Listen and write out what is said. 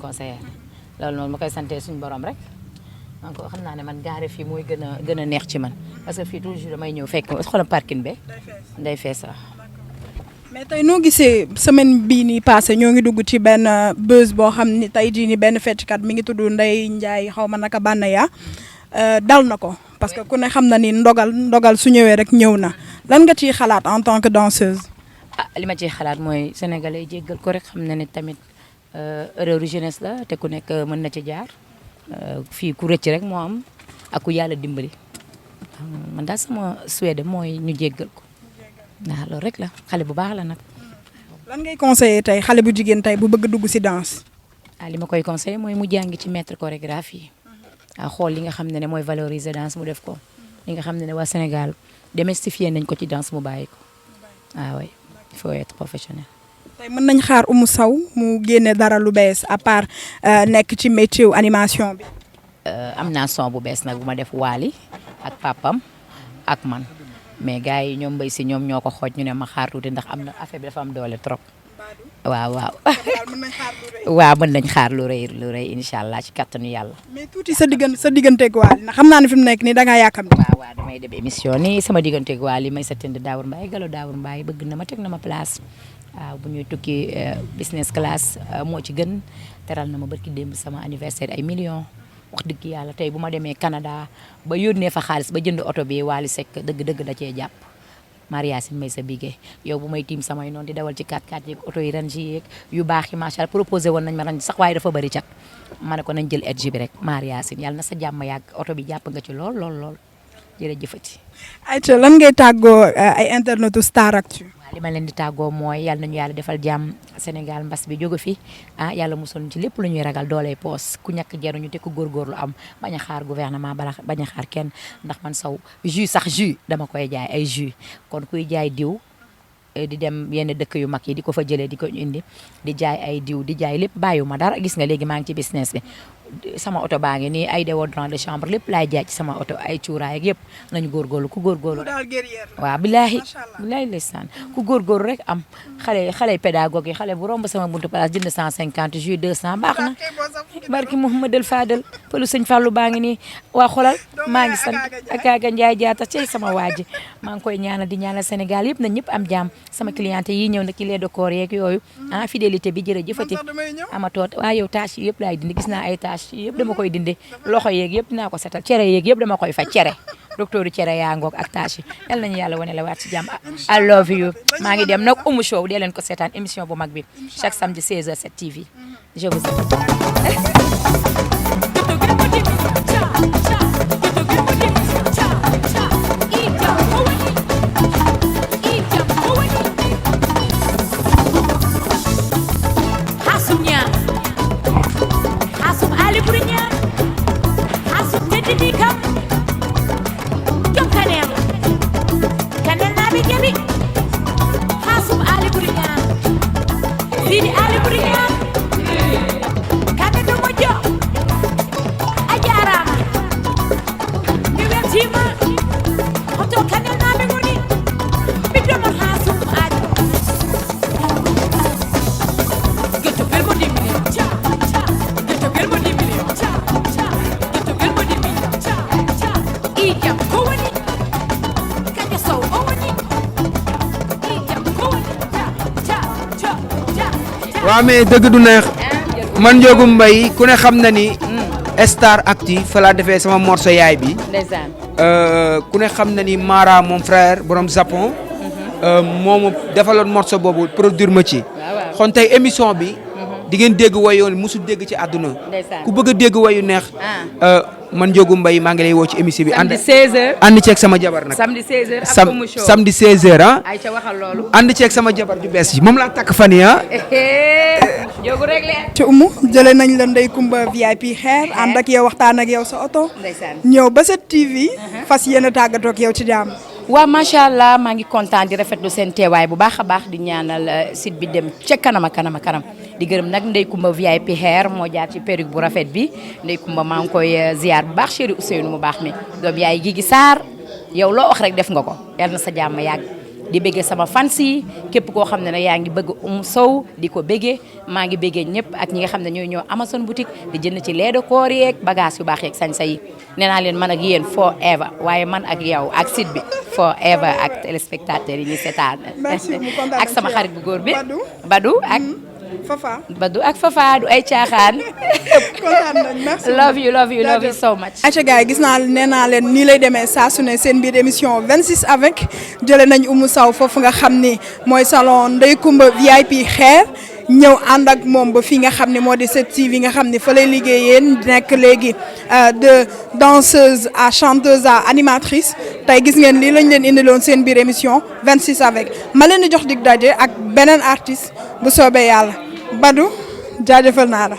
conseillère loolu noonu ma koy sante suñu borom rek man ko xam naa ne man gaare fii mooy gën a neex ci man parce que fii toujours damay ñëw fekk xoolal parking be day fees sax. mais tey noo gisee semaine bii nii passé ñoo ngi dugg ci benn buzz boo xam ni tey jii ni benn fecckat mi ngi tudd Ndeye Ndiaye xaw ma naka Banaya dal na ko parce que ku ne xam na ni ndogal su ñëwee rek ñëw na lan nga ciy xalaat en tant que danseuse. li ma ciy xalaat mooy sénégalais jéggal ko rek xam na ne tamit erreur jeunesse la te ku nekk mën na ci jaar fii ku rëcc rek moo am ak ku yàlla dimbali man daal sama souhait mooy ñu jéggal ko. waaw loolu rek la xale bu baax la nag. lan ngay conseiller tey xale bu jigéen tey bu bëgg dugg ci danse. li ma koy conseiller mooy mu jàngi ci maître chorégraphie xool li nga xam ne mooy valoriser danse mu def ko li nga xam ne waa Sénégal démystifier nañ ko ci danse mu bàyyi ko oui il faut être professionnel. tey mën nañ xaar Oumou Sow mu génne dara lu bees à part nekk ci métier animation bi. am naa son bu bees nag bu ma def Waly ak papam ak man. mais gars yi ñoom mbay si ñoom ñoo ko xooj ñu ne ma xaar tuuti ndax am na affaire bi dafa am doole trop. waaw. waaw mën nañ xaar lu rëy incha allah ci kattanu yàlla. mais tuuti sa digganteeg Waly ndax xam naa ne fi mu nekk nii da ngaa yaakaar. waaw damay dem émission nii sama digganteeg Waly may sa tënd Daawur Mbaye Galo Daawur Mbaye bëgg na ma teg na ma place waaw bu ñuy tukki business class moo ci gën teral na ma barki démb sama anniversaire ay millions. wax dëgg yàlla tey bu ma demee Canada ba yónnee fa xaalis ba jënd oto bi Waly Seck dëgg da cee jàpp Maria Sine may sa bigee yow bu may tiim samay noonu di dawal ci 4x4 yeeg oto yi range yeeg yu baax yi macha allah proposé woon nañ ma range sax waaye dafa bëri cat ma ne ko nañ jël edge bi rek Maria Sine yàlla na sa jàmm yàgg oto bi jàpp nga ci lool jërëjëfati. ayca lan ngay tàggoo ay internetu Staractu. li ma leen di tàggoo mooy yàlla nañu yàlla defal jàmm Sénégal mbas bi jóge fi yàlla musal ci lépp lu ñuy ragal dooley poos ku ñàkk jaruñu te ku góorgóorlu am bañ a xaar gouvernement bañ a xaar kenn ndax man saw jus dama koy jaay ay jus kon kuy jaay diw di dem yenn dëkk yu mag yi di ko fa jëlee di ko indi di jaay ay diw di jaay lépp bàyyiwuma dara gis nga léegi maa ngi ci business bi sama oto baa ngi nii ay déodorant de chambre lépp laay jaay ci sama oto ay cuuraay ak yëpp nañu góorgóorlu ku góorgóorlu waaw bilaahi ndeysaan ku góorgóorlu rek am xale pédagogue yi xale bu romb sama buntu place jënd 150 jus 200 baax na barki Mouhamadou Fadel pëlu sëñ Fallou baa ngi nii waa xolal maa ngi sant ak Aga Ndiaye jaata cey sama waaji maa ngi koy ñaanal di ñaanal Sénégal yëpp na ñëpp am jàmm sama cliente yi ñëw na ki lait de corps yeeg yooyu fidélité bi jërëjëfati amatoot waa yow tâche yi yëpp laay dindi gis naa ay tâche yëpp dama koy dindi loxo yeeg yëpp dinaa ko setal cere yeeg yëpp dama koy faj cere docteur cere yaa ngoog ak tâche yi yal nañu yàlla wane la waat ci jàmm I love you maa ngi dem nag Oumou Show dee leen ko seetaan émission bu mag bi chaque samedi 16h 7 TV je vous waaw mais dëgg du neex man Ndiogou Mbaye ku ne xam na ni Staractu fa laa defee sama morceau yaay bi ku ne xam na ni Mara mon frère borom Japon moomu defaloon morceau boobu produire ma ci kon tey émission bi di ngeen dégg wayoon musul dégg ci àdduna ku bëgg a dégg wayu neex man Ndiogou Mbaye maa ngi lay woo ci émission bi samedi 16h ànd ceeg sama jabar nag samedi 16h ak Oumou Show samedi 16h ay ca waxal loolu ànd ceeg sama jabar ju bees ji moom laa takk fan yi Ndiogou rek le ci Oumou jëlee nañ la Ndeye Coumba VIP xeer ànd ak yow waxtaan ak yow sa oto ñëw ba sa TV fas yéene tàggatoo ak yow ci jàmm waaw macha allah maa ngi kontaan di rafetlu seen teewaay bu baax a baax di ñaanal site bi dem ca kanam di gërëm nag Ndeye Coumba VIP hair moo jaar ci perruque bu rafet bi Ndeye Coumba maa ngi koy ziar bu baax chéri Ousseynou mu baax mi doom yaay Gigi Sarr yow loo wax rek def nga ko yal na sa jàmm yàgg di béggee sama fans yi képp koo xam ne nag yaa ngi bëgg Oumou Sow di ko béggee maa ngi béggee ñëpp ak ñi nga xam ne ñooy ñëw Amazon boutique di jënd ci lait de corps yeeg bagage yu baax yeeg sañsa yi nee naa leen man ak yéen forever waaye man ak yow ak site bi forever ak téléspectateurs yi ñuy seetaan ak sama xarit bu góor bi Badou ak Badou ak Fafa du ay caaxaan. kontaan nañ merci. love you so much. ayca gars yi gis naa nee naa leen nii lay demee saa su ne seen biir émission 26 avec jëlee nañ Oumou Sow foofu nga xam ni mooy salon Ndeye Coumba VIP xeer ñëw ànd ak moom ba fii nga xam ne moo di 7TV nga xam ne fa lay liggéeyee nekk léegi de danseuse à chanteuse à animatrice tey gis ngeen lii lañ leen indiloon seen biir émission 26 avec ma leen di jox dig daje ak beneen artiste bu soobee yàlla Badou jaajëfal naa la.